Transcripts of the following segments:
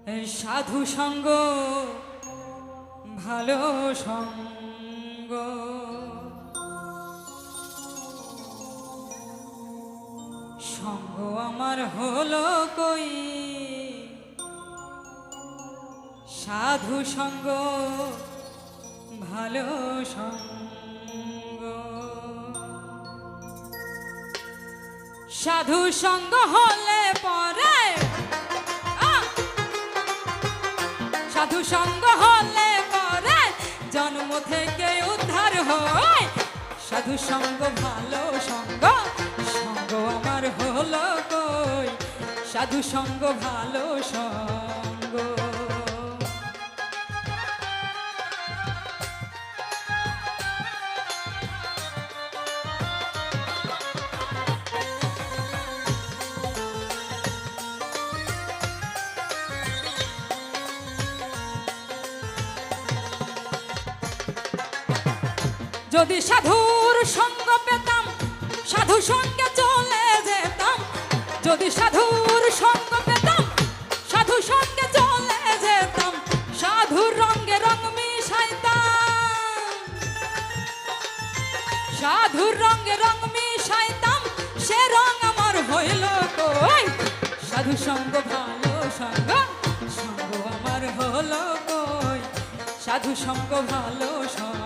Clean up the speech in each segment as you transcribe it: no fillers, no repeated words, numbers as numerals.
সাধু সঙ্গ ভালো সঙ্গ সঙ্গ আমার হলো কই সাধু সঙ্গ ভালো সঙ্গ সাধু সঙ্গ হলে পরে সাধু সঙ্গ হলে পরে জন্ম থেকে উদ্ধার হয় সাধু সঙ্গ ভালো সঙ্গ সঙ্গ আমার হলো কই সাধু সঙ্গ ভালো সঙ্গ যদি সাধুর সঙ্গ পেতাম সাধু সঙ্গে চলে যেতাম যদি সাধুর সঙ্গ পেতাম সাধু সঙ্গে চলে যেতাম সাধুর রঙে রং মিশাইতাম সাধুর রঙে রং মিশাইতাম সে রং আমার হইল কই সাধু সঙ্গ ভালো সঙ্গ সঙ্গ আমার হলো কই সাধু সঙ্গ ভালো সঙ্গ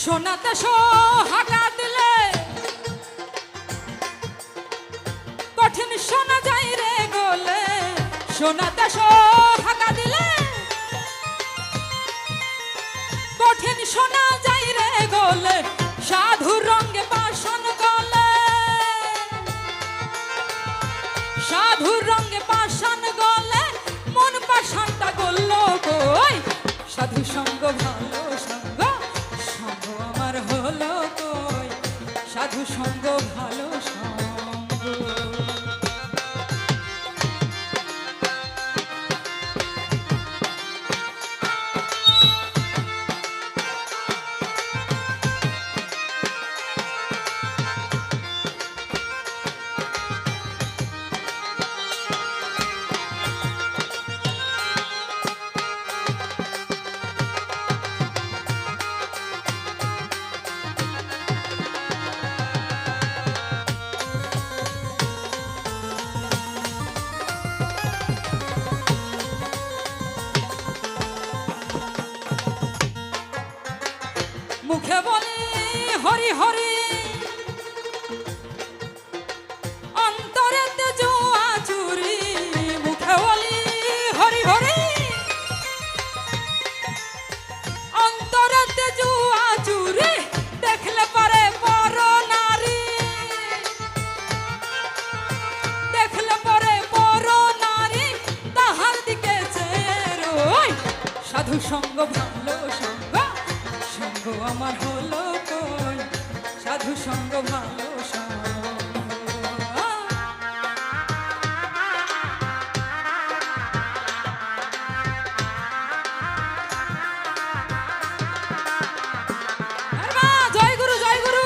সোনাতে সোহাগা দিলে কঠিন সোনা যাই রে গলে সোনাতে সোহাগা দিলে কঠিন সোনা যাই রে গলে সাধুর রঙে পাষাণ গলে সাধুর রঙে পাষাণ গলে মন পাষাণটা গলল কই সাধু সঙ্গ ভালো সঙ্গ আমার হলো কই সাধু সঙ্গ ভালো সঙ্গ মুখে বলি হরি হরি অন্তরেতে জুয়া চুরি মুখে বলি হরি হরি অন্তরেতে জুয়া চুরি দেখলে পারে পর নারী দেখলে পারে পর নারী তাহার দিকে চেয়ে রই সাধু সঙ্গ ভালো সঙ্গ সঙ্গ আমার হলো কই সাধু সঙ্গ ভালো সঙ্গ জয় গুরু জয় গুরু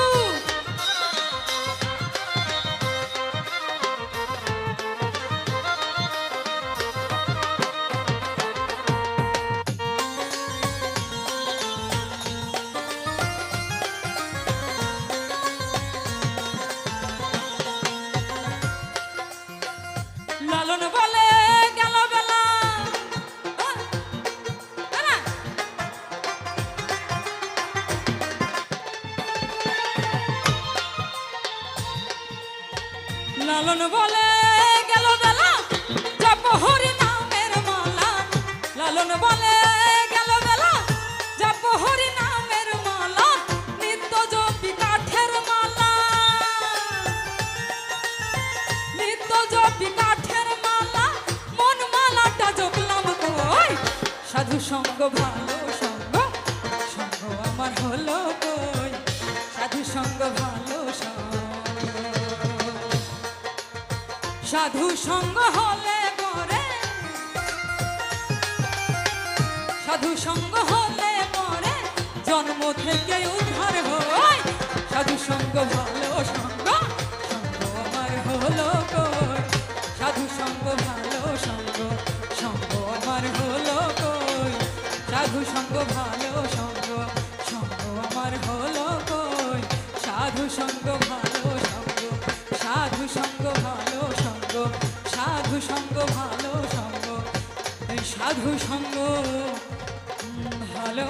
লালন বলে গেল বেলা লালন বলে গেল বেলা জপ হরি নামের মালা লালন বলে গেল বেলা জপ হরি নামের মালা নিত্য জপি কাঠের মালা নিত্য জপি কাঠের মালা সঙ্গ ভালো সঙ্গ সঙ্গ আমার হলো কই সাধু সঙ্গ ভালো সঙ্গ সাধু সঙ্গ হলে পরে সাধু সঙ্গ হলে পরে জন্ম থেকে উদ্ধার হয় সাধু সঙ্গ ভালো সঙ্গ সঙ্গ আমার হলো কই সাধু সঙ্গ ভালো সঙ্গ সঙ্গ আমার হলো কই সাধু সঙ্গ ভালো সঙ্গ সঙ্গ আমার হলো কই সাধু সঙ্গ ভালো সঙ্গ সাধু সঙ্গ ভালো সঙ্গ সাধু সঙ্গ ভালো সঙ্গ এই সাধু সঙ্গ ভালো